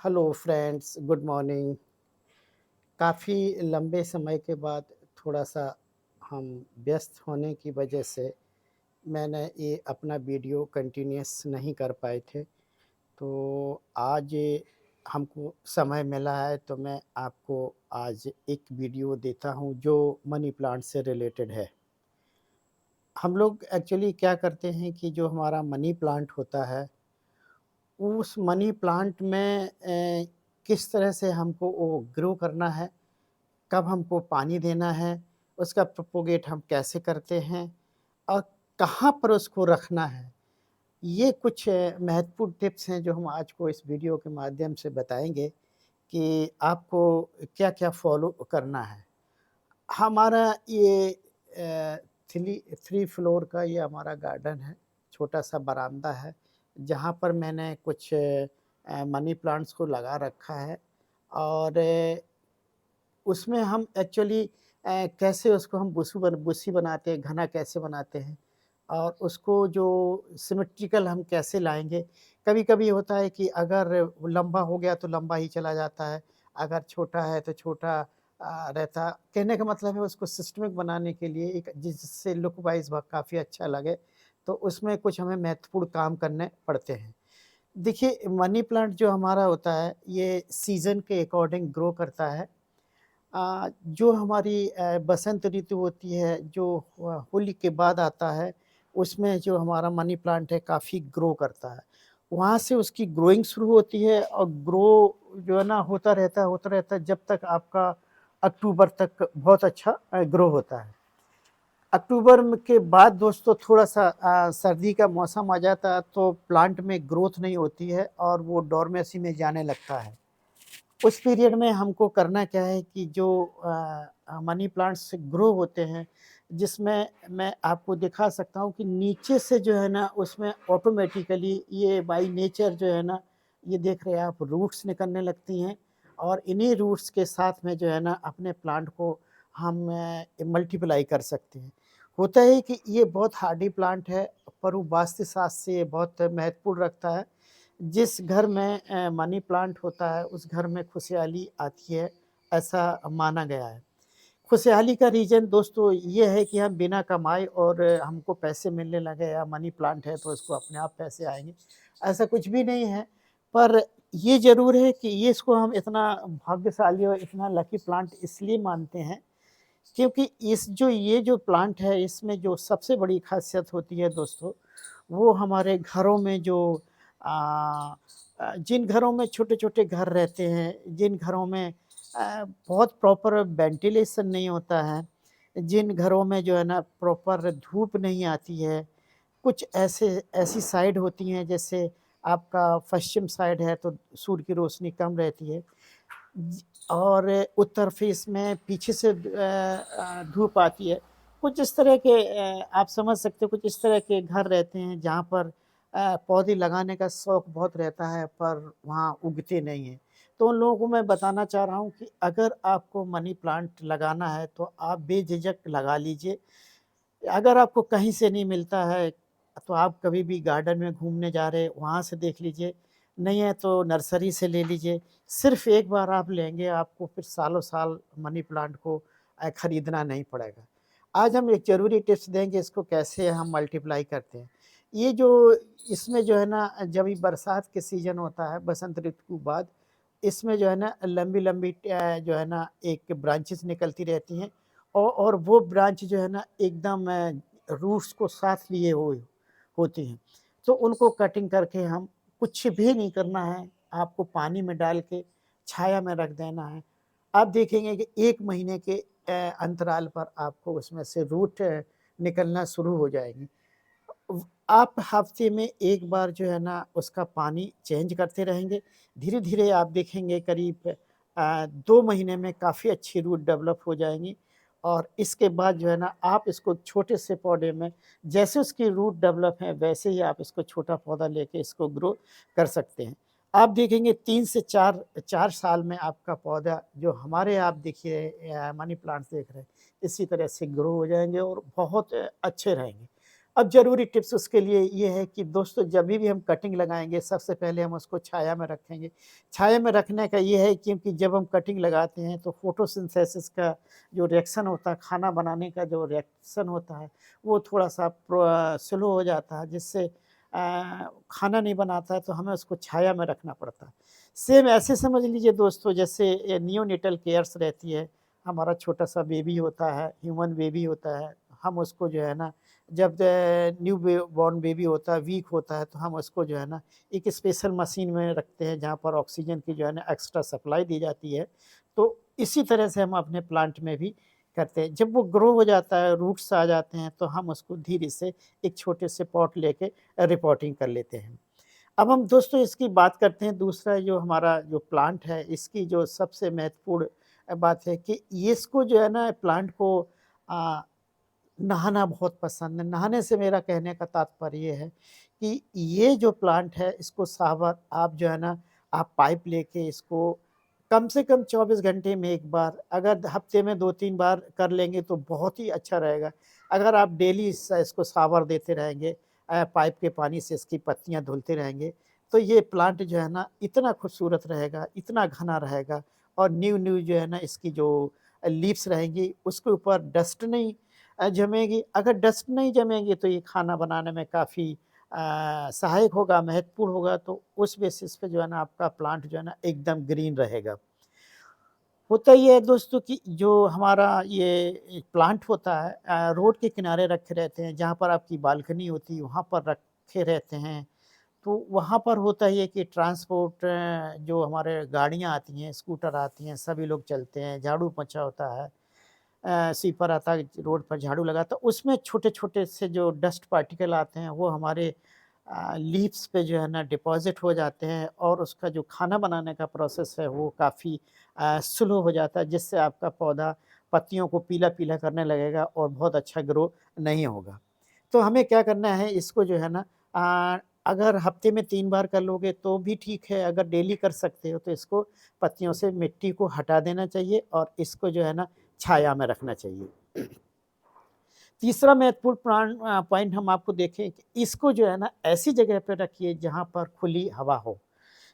Hello friends, good morning. काफ़ी लंबे समय के बाद थोड़ा-सा हम व्यस्त होने की वजह से मैंने ये अपना वीडियो कंटिन्यूअस नहीं कर पाए थे। तो आज हमको समय मिला है तो मैं आपको आज एक वीडियो देता हूँ जो मनी प्लांट से रिलेटेड है। हम लोग एक्चुअली क्या करते हैं कि जो हमारा मनी प्लांट होता है उस मनी प्लांट में किस तरह से हमको वो ग्रो करना है, कब हमको पानी देना है, उसका प्रोपोगेट हम कैसे करते हैं और कहाँ पर उसको रखना है। ये कुछ महत्वपूर्ण टिप्स हैं जो हम आज को इस वीडियो के माध्यम से बताएँगे कि आपको क्या-क्या फ़ॉलो करना है। हमारा ये अ, 3 फ्लोर का ये हमारा गार्डन है, छोटा-सा बरामदा है, जहाँ पर मैंने कुछ मनी प्लांट्स को लगा रखा है और उसमें हम एक्चुअली कैसे उसको हम बुस्सी बनाते हैं, घना कैसे बनाते हैं और उसको जो सिमेट्रिकल हम कैसे लाएँगे। कभी-कभी होता है कि अगर वो लंबा हो गया तो लंबा ही चला जाता है, अगर छोटा है तो छोटा रहता। कहने का मतलब है उसको सिस्टमिक बनाने के लिए एक जिससे लुक वाइज़ काफ़ी अच्छा लगे, तो उसमें कुछ हमें महत्वपूर्ण काम करने पड़ते हैं। देखिए, मनी प्लांट जो हमारा होता है, ये सीज़न के अकॉर्डिंग ग्रो करता है। जो हमारी बसंत ऋतु होती है, जो होली के बाद आता है, उसमें जो हमारा मनी प्लांट है काफ़ी ग्रो करता है। वहाँ से उसकी ग्रोइंग शुरू होती है और ग्रो जो है ना होता रहता है जब तक आपका अक्टूबर तक बहुत अच्छा ग्रो होता है। अक्टूबर में के बाद दोस्तों थोड़ा-सा सर्दी का मौसम आ जाता है तो प्लांट में ग्रोथ नहीं होती है और वो डोरमेसी में जाने लगता है। उस पीरियड में हमको करना क्या है कि जो मनी प्लांट्स ग्रो होते हैं, जिसमें मैं आपको दिखा सकता हूँ कि नीचे से जो है ना उसमें ऑटोमेटिकली ये बाय नेचर जो है ना, ये देख रहे हैं आप रूट्स निकलने लगती हैं और इन्हीं रूट्स के साथ में जो है ना अपने प्लांट को हम मल्टीप्लाई कर सकते हैं। होता है कि ये बहुत हार्डी प्लांट है, पर वो वास्तुशास्त्र से बहुत महत्वपूर्ण रखता है। जिस घर में मनी प्लांट होता है, उस घर में खुशहाली आती है, ऐसा माना गया है। खुशहाली का रीज़न दोस्तों ये है कि हम बिना कमाए और हमको पैसे मिलने लगे या मनी प्लांट है तो उसको अपने आप पैसे आएँगे, ऐसा कुछ भी नहीं है। पर ये ज़रूर है कि ये इसको हम इतना भाग्यशाली और इतना लकी प्लांट इसलिए मानते हैं, क्योंकि इस जो ये जो प्लांट है, इसमें जो सबसे बड़ी ख़ासियत होती है दोस्तों, वो हमारे घरों में जो जिन घरों में छोटे-छोटे घर रहते हैं, जिन घरों में बहुत प्रॉपर वेंटिलेशन नहीं होता है, जिन घरों में जो है ना प्रॉपर धूप नहीं आती है, कुछ ऐसे ऐसी साइड होती हैं जैसे आपका पश्चिम साइड है तो सूर्य की रोशनी कम रहती है। और उत्तर फेस में पीछे से धूप आती है। कुछ इस तरह के आप समझ सकते हो कुछ इस तरह के घर रहते हैं जहाँ पर पौधे लगाने का शौक बहुत रहता है पर वहाँ उगते नहीं हैं। तो उन लोगों को मैं बताना चाह रहा हूँ कि अगर आपको मनी प्लांट लगाना है तो आप बेझिझक लगा लीजिए। अगर आपको कहीं से नहीं मिलता है, तो आप कभी भी गार्डन में घूमने जा रहे हैं, वहाँ से देख लीजिए, नहीं है तो नर्सरी से ले लीजिए। सिर्फ़ एक बार आप लेंगे, आपको फिर सालों-साल मनी प्लांट को खरीदना नहीं पड़ेगा। आज हम एक ज़रूरी टिप्स देंगे इसको कैसे हम मल्टीप्लाई करते हैं। ये जो इसमें जो है ना जब ये बरसात के सीज़न होता है, बसंत ऋतु के बाद, इसमें जो है ना लंबी-लंबी जो है ना एक ब्रांचेज़ निकलती रहती हैं और वो ब्रांच जो है ना एकदम रूट्स को साथ लिए हुए होती हैं। तो उनको कटिंग करके हम कुछ भी नहीं करना है, आपको पानी में डाल के छाया में रख देना है। आप देखेंगे कि 1 महीने के अंतराल पर आपको उसमें से रूट निकलना शुरू हो जाएँगी। आप हफ्ते में 1 बार जो है ना उसका पानी चेंज करते रहेंगे। धीरे-धीरे आप देखेंगे करीब 2 महीने में काफ़ी अच्छी रूट डेवलप हो जाएँगी और इसके बाद जो है ना आप इसको छोटे से पौधे में जैसे उसकी रूट डेवलप है वैसे ही आप इसको छोटा पौधा लेके इसको ग्रो कर सकते हैं। आप देखेंगे 3 से 4 साल में आपका पौधा जो हमारे आप देखिए मनी प्लांट्स देख रहे हैं, इसी तरह से ग्रो हो जाएँगे और बहुत अच्छे रहेंगे। अब ज़रूरी टिप्स उसके लिए ये है कि दोस्तों जब भी हम कटिंग लगाएँगे सबसे पहले हम उसको छाया में रखेंगे। छाया में रखने का ये है क्योंकि जब हम कटिंग लगाते हैं तो फ़ोटोसिंथेसिस का जो रिएक्शन होता है, खाना बनाने का जो रिएक्शन होता है, वो थोड़ा-सा स्लो हो जाता है जिससे खाना नहीं बनाता है तो हमें उसको छाया में रखना पड़ता है। सेम ऐसे समझ लीजिए दोस्तों जैसे नियोनेटल केयर्स रहती है, हमारा छोटा-सा बेबी होता है, ह्यूमन बेबी होता है, हम उसको जो है ना जब न्यू बॉर्न बेबी होता है, वीक होता है, तो हम उसको जो है ना एक स्पेशल मशीन में रखते हैं, जहाँ पर ऑक्सीजन की जो है ना एक्स्ट्रा सप्लाई दी जाती है। तो इसी तरह से हम अपने प्लांट में भी करते हैं। जब वो ग्रो हो जाता है, रूट्स आ जाते हैं, तो हम उसको धीरे से एक छोटे से पॉट लेके रिपोर्टिंग कर लेते हैं। अब हम दोस्तों इसकी बात करते हैं दूसरा जो हमारा जो प्लांट है, इसकी जो सबसे महत्वपूर्ण बात है कि ये इसको जो है ना प्लांट को अ नहाना बहुत पसंद है। नहाने से मेरा कहने का तात्पर्य ये है कि ये जो प्लांट है इसको सावर आप जो है ना आप पाइप लेके इसको कम से कम 24 घंटे में 1 बार अगर हफ्ते में 2-3 बार कर लेंगे तो बहुत ही अच्छा रहेगा। अगर आप डेली इसको सावर देते रहेंगे पाइप के पानी से इसकी पत्तियाँ धुलते रहेंगे, तो ये प्लांट जो है ना इतना खूबसूरत रहेगा, इतना घना रहेगा और न्यू-न्यू जो है ना इसकी जो लीव्स रहेंगी उसके ऊपर डस्ट नहीं जमेगी। अगर डस्ट नहीं जमेगी तो ये खाना बनाने में काफ़ी सहायक होगा, महत्वपूर्ण होगा, तो उस बेसिस पे जो है ना आपका प्लांट जो है ना एकदम ग्रीन रहेगा। होता ये है दोस्तों कि जो हमारा ये प्लांट होता है रोड के किनारे रखे रहते हैं, जहाँ पर आपकी बालकनी होती है वहाँ पर रखे रहते हैं। तो वहाँ पर होता ये है कि ट्रांसपोर्ट जो हमारे गाड़ियाँ आती हैं, स्कूटर आती हैं, सभी लोग चलते हैं, झाड़ू पोंछा होता है। स्वीपर आता है रोड पर झाड़ू लगाता है, उसमें छोटे-छोटे से जो डस्ट पार्टिकल आते हैं वो हमारे लीव्स पे जो है ना डिपॉज़िट हो जाते हैं और उसका जो खाना बनाने का प्रोसेस है वो काफ़ी स्लो हो जाता है जिससे आपका पौधा पत्तियों को पीला-पीला करने लगेगा और बहुत अच्छा ग्रो नहीं होगा। तो हमें क्या करना है इसको जो है ना अगर हफ्ते में 3 बार कर लोगे तो भी ठीक है, अगर डेली कर सकते हो तो इसको पत्तियों से मिट्टी को हटा देना चाहिए और इसको जो है ना छाया में रखना चाहिए। तीसरा महत्वपूर्ण पॉइंट हम आपको देखें कि इसको जो है ना ऐसी जगह पे रखिए जहाँ पर खुली हवा हो,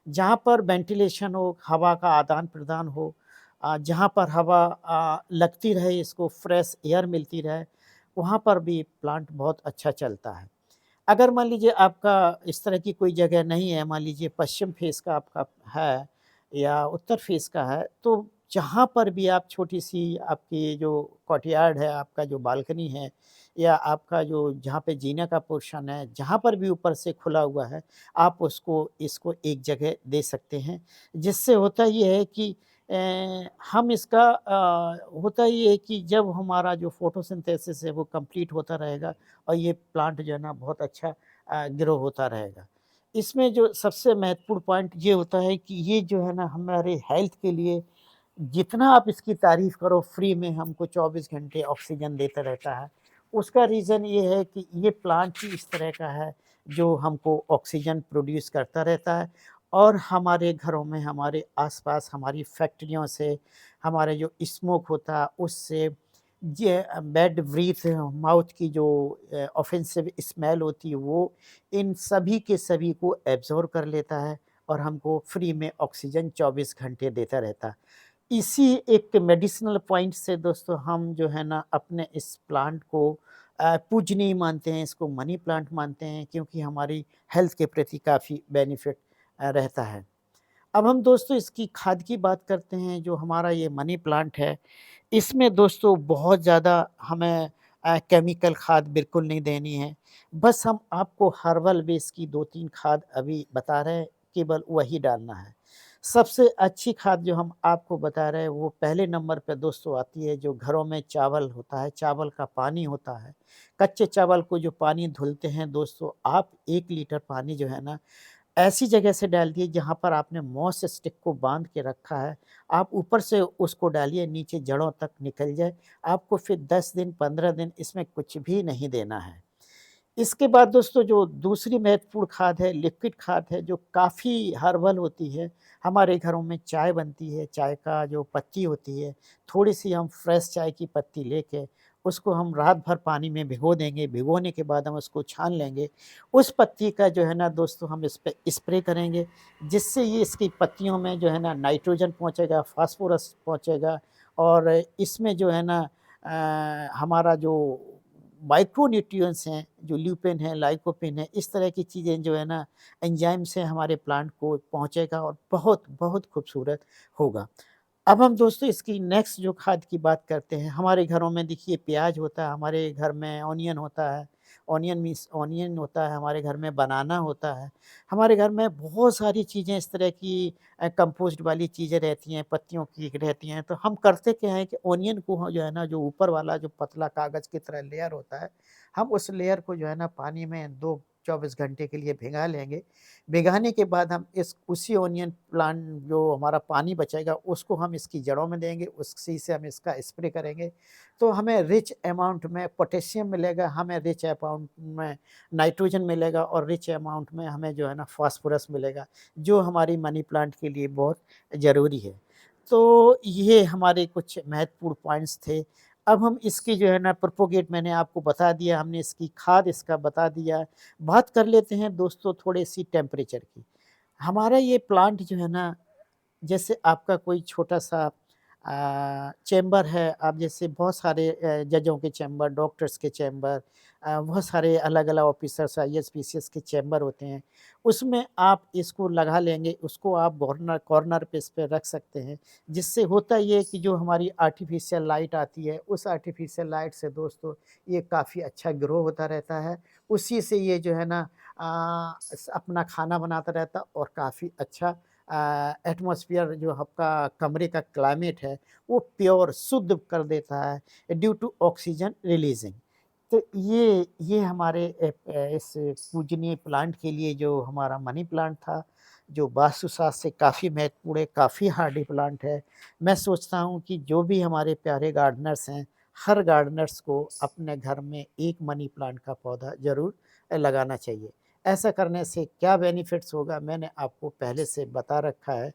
जहाँ पर वेंटिलेशन हो, हवा का आदान-प्रदान हो जहाँ पर हवा लगती रहे इसको फ्रेश एयर मिलती रहे, वहाँ पर भी प्लांट बहुत अच्छा चलता है। अगर मान लीजिए आपका इस तरह की कोई जगह नहीं है, मान लीजिए पश्चिम फेस का आपका है या उत्तर फेस का है, तो जहाँ पर भी आप छोटी-सी आपकी जो कॉर्टयार्ड है, आपका जो बालकनी है या आपका जो जहाँ पे जीने का पोर्शन है, जहाँ पर भी ऊपर से खुला हुआ है, आप उसको इसको एक जगह दे सकते हैं। जिससे होता ये है कि हम इसका होता ये है कि जब हमारा जो फ़ोटोसिंथेसिस है वो कंप्लीट होता रहेगा और ये प्लांट जो है ना बहुत अच्छा ग्रो होता रहेगा। इसमें जो सबसे महत्वपूर्ण पॉइंट ये होता है कि ये जो है ना हमारे हेल्थ के लिए जितना आप इसकी तारीफ़ करो फ्री में हमको 24 घंटे ऑक्सीजन देता रहता है। उसका रीज़न ये है कि ये प्लांट ही इस तरह का है जो हमको ऑक्सीजन प्रोड्यूस करता रहता है और हमारे घरों में, हमारे आस-पास, हमारी फैक्ट्रियों से, हमारे जो स्मोक होता है उससे ये बैड ब्रीथ माउथ की जो ऑफेंसिव स्मेल होती है वो इन सभी के सभी को एब्ज़ॉर्ब कर लेता है और हमको फ्री में ऑक्सीजन 24 घंटे देता रहता है। इसी एक मेडिसिनल पॉइंट से दोस्तों हम जो है ना अपने इस प्लांट को पूजनीय मानते हैं, इसको मनी प्लांट मानते हैं क्योंकि हमारी हेल्थ के प्रति काफ़ी बेनिफिट रहता है। अब हम दोस्तों इसकी खाद की बात करते हैं, जो हमारा ये मनी प्लांट है, इसमें दोस्तों बहुत ज़्यादा हमें केमिकल खाद बिल्कुल नहीं देनी है। बस हम आपको हर्बल बेस की 2-3 खाद अभी बता रहे हैं, केवल वही डालना है। सबसे अच्छी खाद जो हम आपको बता रहे हैं, वो पहले नंबर पे दोस्तों आती है, जो घरों में चावल होता है, चावल का पानी होता है। कच्चे चावल को जो पानी धुलते हैं दोस्तों, आप 1 लीटर पानी जो है ना ऐसी जगह से डाल दिए जहाँ पर आपने मॉस स्टिक को बाँध के रखा है, आप ऊपर से उसको डालिए नीचे जड़ों तक निकल जाए, आपको फिर 10 दिन 15 दिन इसमें कुछ भी नहीं देना है। इसके बाद दोस्तों जो दूसरी महत्वपूर्ण खाद है, लिक्विड खाद है जो काफ़ी हर्बल होती है। हमारे घरों में चाय बनती है, चाय का जो पत्ती होती है, थोड़ी-सी हम फ्रेश चाय की पत्ती लेके उसको हम रात भर पानी में भिगो देंगे, भिगोने के बाद हम उसको छान लेंगे। उस पत्ती का जो है ना दोस्तों हम इस पे स्प्रे करेंगे, जिससे ये इसकी पत्तियों में जो है ना नाइट्रोजन पहुँचेगा, फ़ॉस्फ़ोरस पहुँचेगा और इसमें जो है ना हमारा जो माइक्रो न्यूट्रिएंट्स हैं, जो ल्यूपिन है, लाइकोपिन है, इस तरह की चीज़ें जो है ना एंजाइम से हमारे प्लांट को पहुँचेगा और बहुत, बहुत खूबसूरत होगा। अब हम दोस्तों इसकी नेक्स्ट जो खाद की बात करते हैं, हमारे घरों में देखिए प्याज़ होता है, हमारे घर में ऑनियन होता है, ऑनियन मीन्स ऑनियन होता है, हमारे घर में बनाना होता है। हमारे घर में बहुत सारी चीज़ें इस तरह की कंपोस्ट वाली चीज़ें रहती हैं, पत्तियों की रहती हैं, तो हम करते क्या है कि ऑनियन को जो है ना, जो ऊपर वाला जो पतला कागज़ की तरह लेयर होता है, हम उस लेयर को जो है ना पानी में 2 24 घंटे के लिए भिगा लेंगे। भिगाने के बाद हम इस उसी ऑनियन प्लांट जो हमारा पानी बचेगा उसको हम इसकी जड़ों में देंगे, उसी से हम इसका स्प्रे करेंगे। तो हमें रिच अमाउंट में पोटेशियम मिलेगा, हमें रिच अमाउंट में नाइट्रोजन मिलेगा और रिच अमाउंट में हमें जो है ना फ़ॉस्फ़ोरस मिलेगा, जो हमारी मनी प्लांट के लिए बहुत ज़रूरी है। तो ये हमारे कुछ महत्वपूर्ण पॉइंट्स थे। अब हम इसकी जो है ना प्रोपोगेट मैंने आपको बता दिया, हमने इसकी खाद इसका बता दिया। बात कर लेते हैं दोस्तों थोड़ी-सी टेम्परेचर की। हमारा ये प्लांट जो है ना, जैसे आपका कोई छोटा-सा चेंबर है, आप जैसे बहुत सारे जजों के चेंबर, डॉक्टर्स के चेंबर बहुत सारे अलग-अलग ऑफ़िसर्स, आईएएस, पीसीएस के चेंबर होते हैं। उसमें आप इसको लगा लेंगे, उसको आप कॉर्नर कॉर्नर पे इस पे रख सकते हैं। जिससे होता ये है कि जो हमारी आर्टिफ़िशियल लाइट आती है, उस आर्टिफ़िशियल लाइट से दोस्तों ये काफ़ी अच्छा ग्रो होता रहता है। उसी से ये जो है ना अपना खाना बनाता रहता और काफ़ी अच्छा एटमॉस्फेयर जो आपका कमरे का क्लाइमेट है, वो प्योर शुद्ध कर देता है ड्यू टू ऑक्सीजन रिलीज़िंग। तो ये हमारे इस पूजनीय प्लांट के लिए जो हमारा मनी प्लांट था, जो वास्तुशास्त्र से काफ़ी महत्वपूर्ण है, काफ़ी हार्डी प्लांट है। मैं सोचता हूँ कि जो भी हमारे प्यारे गार्डनर्स हैं, हर गार्डनर्स को अपने घर में एक मनी प्लांट का पौधा ज़रूर लगाना चाहिए। ऐसा करने से क्या बेनिफिट्स होगा मैंने आपको पहले से बता रखा है।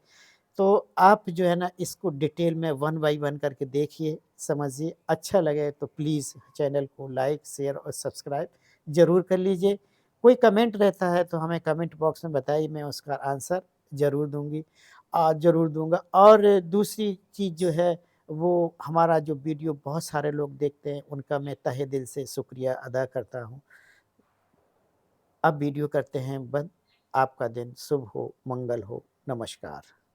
तो आप जो है ना इसको डिटेल में वन बाय वन करके देखिए, समझिए, अच्छा लगे तो प्लीज़ चैनल को लाइक, शेयर और सब्सक्राइब ज़रूर कर लीजिए। कोई कमेंट रहता है तो हमें कमेंट बॉक्स में बताइए, मैं उसका आंसर ज़रूर दूँगा और दूसरी चीज़ जो है वो हमारा जो वीडियो बहुत सारे लोग देखते हैं, उनका मैं तहे दिल से शुक्रिया अदा करता हूँ। अब वीडियो करते हैं बंद। आपका दिन शुभ हो, मंगल हो। नमस्कार।